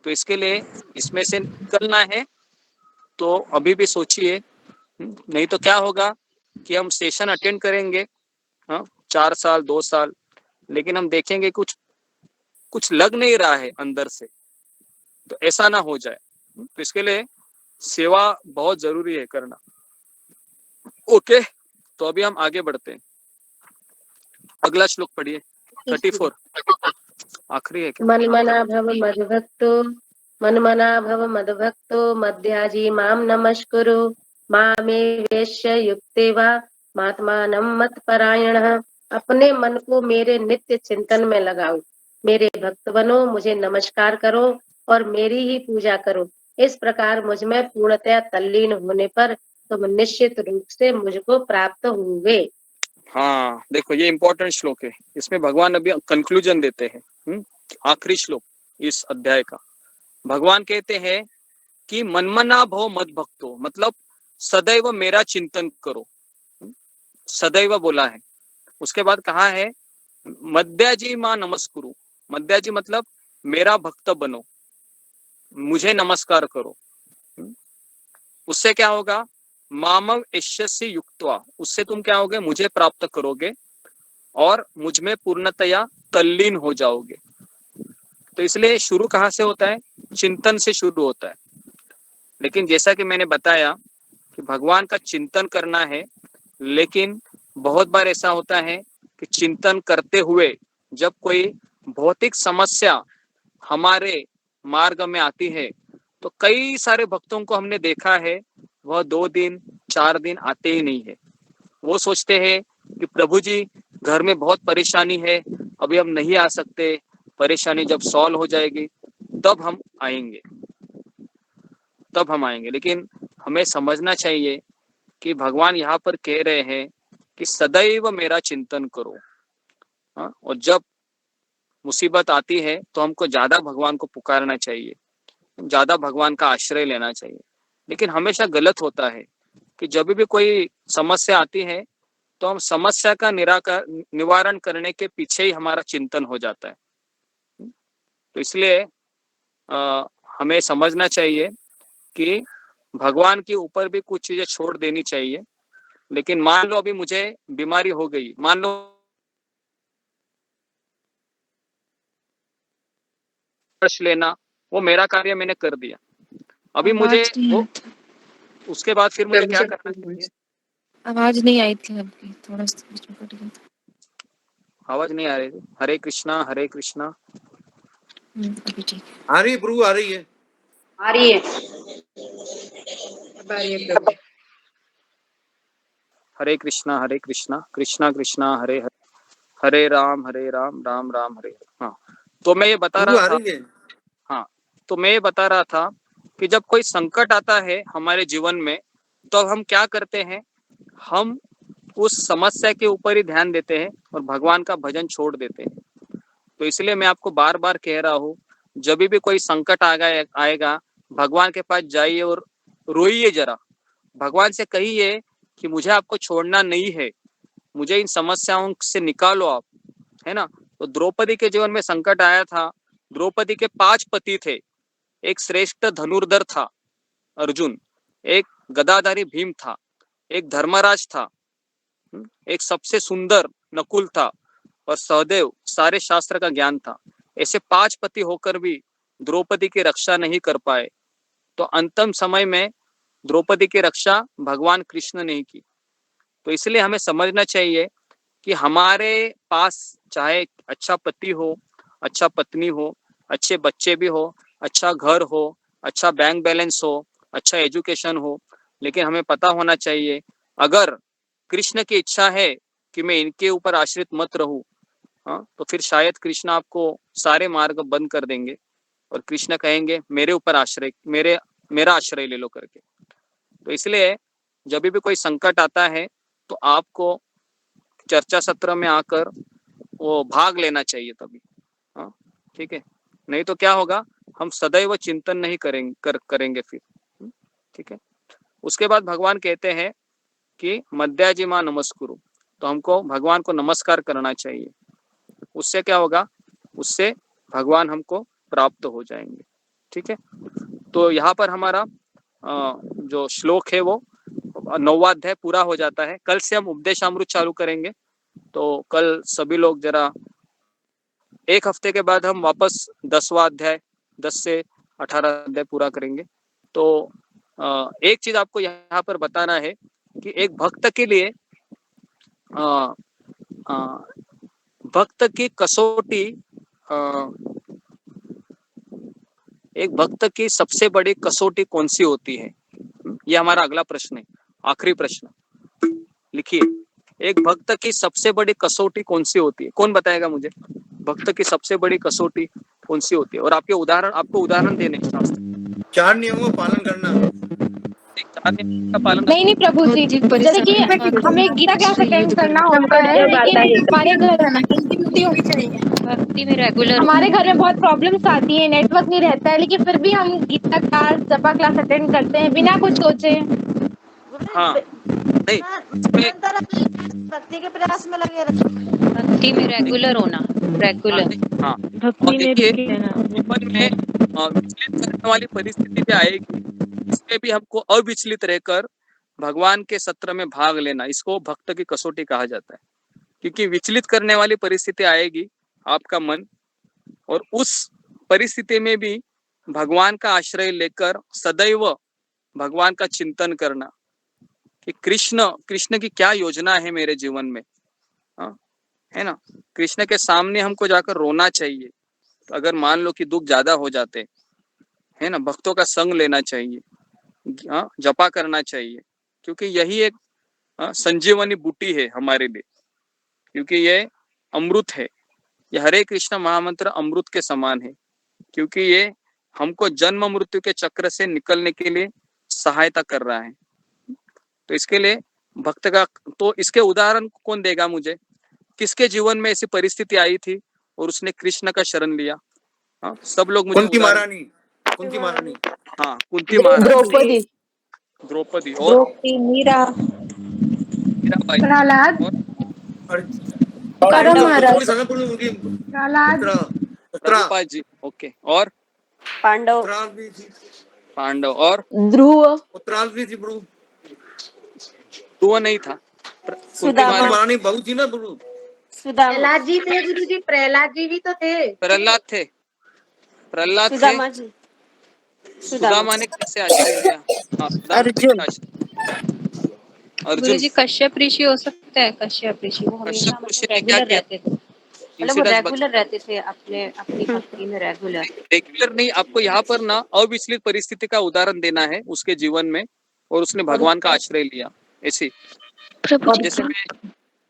तो इसके लिए इसमें से निकलना है तो अभी भी सोचिए, नहीं तो क्या होगा कि हम सेशन अटेंड करेंगे, हाँ, 4 साल 2 साल, लेकिन हम देखेंगे कुछ कुछ लग नहीं रहा है अंदर से। तो ऐसा ना हो जाए, तो इसके लिए सेवा बहुत जरूरी है करना। ओके, तो अभी हम आगे बढ़ते हैं। अगला श्लोक पढ़िए, 34 आखिरी है क्या? मन्मना भव मद्भक्तो मध्याजी माम नमस्कुरु मामे वेश्य युक्तेवा मात्मानं मत्परायणः। अपने मन को मेरे नित्य चिंतन में लगाओ, मेरे भक्त बनो, मुझे नमस्कार करो और मेरी ही पूजा करो। इस प्रकार मुझ में पूर्णतया तल्लीन होने पर तुम निश्चित रूप से मुझको प्राप्त होंगे। हाँ, देखो ये इंपॉर्टेंट श्लोक है। इसमें भगवान अभी कंक्लूजन देते हैं, आखिरी श्लोक इस अध्याय का। भगवान कहते हैं कि मनमना भव मद भक्तो, मतलब सदैव मेरा चिंतन करो, सदैव बोला है। उसके बाद कहा है मध्याजी मां नमस्कुरु, मध्याजी मतलब मेरा भक्त बनो, मुझे नमस्कार करो। उससे क्या होगा? मामव यशस्वी युक्त्वा, उससे तुम क्या होगे? मुझे प्राप्त करोगे और मुझ में पूर्णतया तल्लीन हो जाओगे। तो इसलिए शुरू कहाँ से होता है? चिंतन से शुरू होता है। लेकिन जैसा कि मैंने बताया कि भगवान का चिंतन करना है, लेकिन बहुत बार ऐसा होता है कि चिंतन करते हुए जब कोई भौतिक समस्या हमारे मार्ग में आती है, तो कई सारे भक्तों को हमने देखा है, वह 2 दिन 4 दिन आते ही नहीं है। वो सोचते हैं कि प्रभु जी घर में बहुत परेशानी है, अभी हम नहीं आ सकते, परेशानी जब सॉल्व हो जाएगी तब हम आएंगे, तब हम आएंगे। लेकिन हमें समझना चाहिए कि भगवान यहाँ पर कह रहे हैं कि सदैव मेरा चिंतन करो। हाँ? और जब मुसीबत आती है तो हमको ज्यादा भगवान को पुकारना चाहिए, ज्यादा भगवान का आश्रय लेना चाहिए। लेकिन हमेशा गलत होता है कि जब भी कोई समस्या आती है तो हम समस्या का निवारण करने के पीछे ही हमारा चिंतन हो जाता है। तो इसलिए हमें समझना चाहिए कि भगवान के ऊपर भी कुछ चीजें छोड़ देनी चाहिए। लेकिन मान लो अभी मुझे बीमारी हो गई, मान लो लेना, वो मेरा कार्य मैंने कर दिया, अभी मुझे वो, उसके बाद फिर मुझे क्या करना चाहिए? आवाज नहीं आई थी, अभी थोड़ा सा बीच में कट गया था। आवाज नहीं आ रही थी। हरे कृष्णा हरे कृष्णा। अभी ठीक है। आ रही है प्रभु, आ रही है, आ रही है, अब आ रही है प्रभु। हरे कृष्णा कृष्णा कृष्णा हरे हरे, हरे राम राम राम हरे। हाँ, तो मैं ये बता प्रभु रहा आ था, रही है। हाँ, तो मैं ये बता रहा था कि जब कोई संकट आता है हमारे जीवन में, तो हम क्या करते हैं? हम उस समस्या के ऊपर ही ध्यान देते हैं और भगवान का भजन छोड़ देते हैं। तो इसलिए मैं आपको बार बार कह रहा हूँ, जब भी कोई संकट आएगा, भगवान के पास जाइए और रोइए जरा, भगवान से कहिए कि मुझे आपको छोड़ना नहीं है, मुझे इन समस्याओं से निकालो आप, है ना। तो द्रौपदी के जीवन में संकट आया था। द्रौपदी के 5 पति थे। एक श्रेष्ठ धनुर्धर था अर्जुन, एक गदाधारी भीम था, एक धर्मराज था, एक सबसे सुंदर नकुल था, और सहदेव सारे शास्त्र का ज्ञान था। ऐसे 5 पति होकर भी द्रौपदी की रक्षा नहीं कर पाए। तो अंतिम समय में द्रौपदी की रक्षा भगवान कृष्ण ने की। तो इसलिए हमें समझना चाहिए कि हमारे पास चाहे अच्छा पति हो, अच्छा पत्नी हो, अच्छे बच्चे भी हो, अच्छा घर हो, अच्छा बैंक बैलेंस हो, अच्छा एजुकेशन हो, लेकिन हमें पता होना चाहिए अगर कृष्ण की इच्छा है कि मैं इनके ऊपर आश्रित मत रहूं, हाँ, तो फिर शायद कृष्ण आपको सारे मार्ग बंद कर देंगे और कृष्ण कहेंगे मेरे ऊपर आश्रय, मेरा आश्रय ले लो करके। तो इसलिए जब भी कोई संकट आता है तो आपको चर्चा सत्र में आकर वो भाग लेना चाहिए तभी, हाँ, ठीक है। नहीं तो क्या होगा? हम सदैव चिंतन नहीं करेंगे फिर, ठीक है। उसके बाद भगवान कहते हैं कि मध्याजी मां नमस्कुरु, तो हमको भगवान को नमस्कार करना चाहिए। उससे क्या होगा? उससे भगवान हमको प्राप्त हो जाएंगे। ठीक है, तो यहाँ पर हमारा जो श्लोक है वो 9वां अध्याय पूरा हो जाता है। कल से हम उपदेशामृत चालू करेंगे, तो कल सभी लोग जरा एक हफ्ते के बाद हम वापस 10वां अध्याय 10 से 18 अध्याय पूरा करेंगे। तो एक चीज आपको यहाँ पर बताना है कि एक भक्त के लिए भक्त की कसौटी, एक भक्त की सबसे बड़ी कसौटी कौन सी होती है, ये हमारा अगला प्रश्न है, आखिरी प्रश्न। लिखिए, एक भक्त की सबसे बड़ी कसौटी कौन सी होती है? कौन बताएगा मुझे, भक्त की सबसे बड़ी कसौटी कौन सी होती है? और आपको उदाहरण देने हैं शास्त्र। 4 नियमों का पालन करना। 4 नियमों का पालन नहीं प्रभु जी, जैसे कि हमें गीता क्लास अटेंड करना होता है, लेकिन हमारे भक्ति में रेगुलर हमारे घर में बहुत प्रॉब्लम्स आती है, नेटवर्क नहीं रहता है, लेकिन फिर भी हम गीता क्लास जपा क्लास अटेंड करते हैं बिना कुछ सोचे। हाँ, नहीं भक्ति के प्रयास में लगे रहते। भक्ति में रेगुलर होना, रेगुलर। हाँ, भक्ति में देखिए, रुके रहना। जीवन में विचलित करने वाली परिस्थिति भी आएगी, इसमें भी हमको अविचलित रहकर भगवान के सत्र में भाग लेना, इसको भक्त की कसौटी कहा जाता है। क्योंकि विचलित करने वाली परिस्थिति आएगी आपका मन, और उस परिस्थिति में भी भगवान का आश्रय लेकर सदैव भगवान का चिंतन करना कि कृष्ण की क्या योजना है मेरे जीवन में, है ना। कृष्ण के सामने हमको जाकर रोना चाहिए। तो अगर मान लो कि दुख ज्यादा हो जाते, है ना, भक्तों का संग लेना चाहिए, जपा करना चाहिए, क्योंकि यही एक संजीवनी बूटी है हमारे लिए, क्योंकि ये अमृत है। ये हरे कृष्ण महामंत्र अमृत के समान है, क्योंकि ये हमको जन्म मृत्यु के चक्र से निकलने के लिए सहायता कर रहा है। तो इसके लिए भक्त का, तो इसके उदाहरण कौन देगा मुझे, किसके जीवन में ऐसी परिस्थिति आई थी और उसने कृष्ण का शरण लिया? हाँ, सब लोग मुझे कुंती महारानी। हाँ, कुंती महारानी, द्रौपदी और मीराबाई प्रहलाद, और प्रहलाद, प्रभुपाद जी, ओके, और पांडव, पांडव और ध्रुव, ध्रुव नहीं था, कुंती महारानी बहू थी ना बहू। प्रहलाद जी थे गुरुजी, प्रहलाद जी भी तो थे। प्रहलाद थे, सुदामा जी, सुदामा ने कैसे आश्रय लिया? अर्जुन, गुरु जी कश्यप ऋषि हो सकता है, कश्यप ऋषि वो हमेशा कश्यप ऋषि ने रेगुलर क्या रहते थे, मतलब वो रेगुलर रहते थे अपनी भक्ति में रेगुलर। रेगुलर नहीं, आपको यहाँ पर ना अविचलित परिस्थिति का उदाहरण देना है उसके जीवन में, और उसने भगवान का आश्रय लिया। ऐसी जैसे में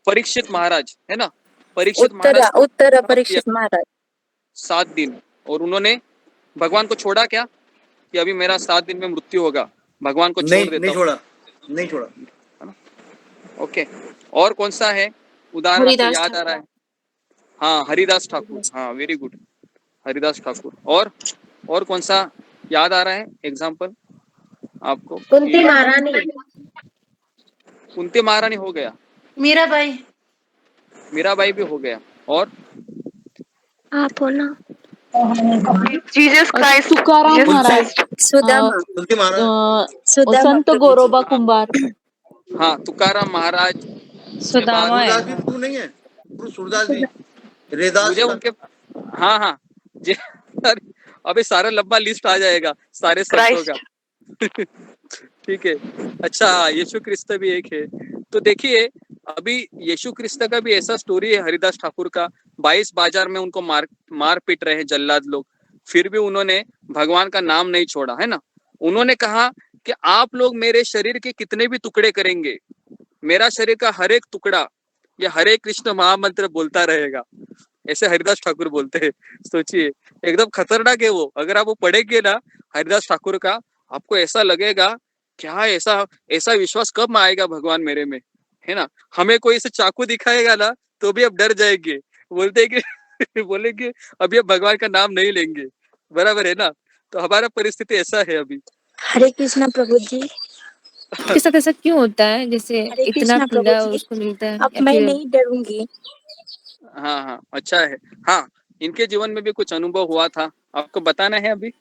परीक्षित महाराज है ना, परीक्षित महाराज, उत्तर परीक्षित महाराज 7 दिन, और उन्होंने भगवान को छोड़ा क्या कि अभी मेरा 7 दिन में मृत्यु होगा, भगवान को छोड़ देता हूं। नहीं छोड़ा। ओके, और कौन सा है उदाहरण आपको याद आ रहा है? हाँ, हरिदास ठाकुर, हाँ, वेरी गुड, हरिदास ठाकुर। और कौन सा याद आ रहा है एग्जाम्पल आपको? कुंती महारानी, कुंती महारानी हो गया, मीराबाई भी हो गया, और आप हो ना, जीसस क्राइस्ट, तुकाराम महाराज, संत गोरोबा कुंभार, हाँ, तुकाराम महाराज, सुदामा है। नहीं है सूरदास जी, रेदास, मुझे उनके, हाँ जी, अभी सारा लंबा लिस्ट आ जाएगा सारे संतों का। ठीक है, अच्छा, यीशु क्रिस्त भी एक है। तो देखिए, अभी यीशु क्रिस्त का भी ऐसा स्टोरी है हरिदास ठाकुर का, 22 बाजार में उनको मार पीट रहे जल्लाद लोग, फिर भी उन्होंने भगवान का नाम नहीं छोड़ा, है ना। उन्होंने कहा कि आप लोग मेरे शरीर के कितने भी टुकड़े करेंगे, मेरा शरीर का हर एक टुकड़ा ये हरे कृष्ण महामंत्र बोलता रहेगा, ऐसे हरिदास ठाकुर बोलते हैं। सोचिए, एकदम खतरनाक है वो। अगर आप वो पढ़ेंगे ना हरिदास ठाकुर का, आपको ऐसा लगेगा क्या, ऐसा विश्वास कब आएगा भगवान मेरे में, है ना। हमें कोई ऐसे चाकू दिखाएगा ना तो भी अब डर जाएंगे, बोलते हैं कि बोलेंगे अभी अब भगवान का नाम नहीं लेंगे, बराबर है ना। तो हमारा परिस्थिति ऐसा है अभी। हरे कृष्णा प्रभु जी। के साथ ऐसा क्यों होता है, जैसे हरे इतना कृष्णा पीड़ा प्रभु जी। उसको मिलता है? अब मैं नहीं डरूंगी। हाँ, अच्छा है। हाँ, इनके जीवन में भी कुछ अनुभव हुआ था, आपको बताना है अभी?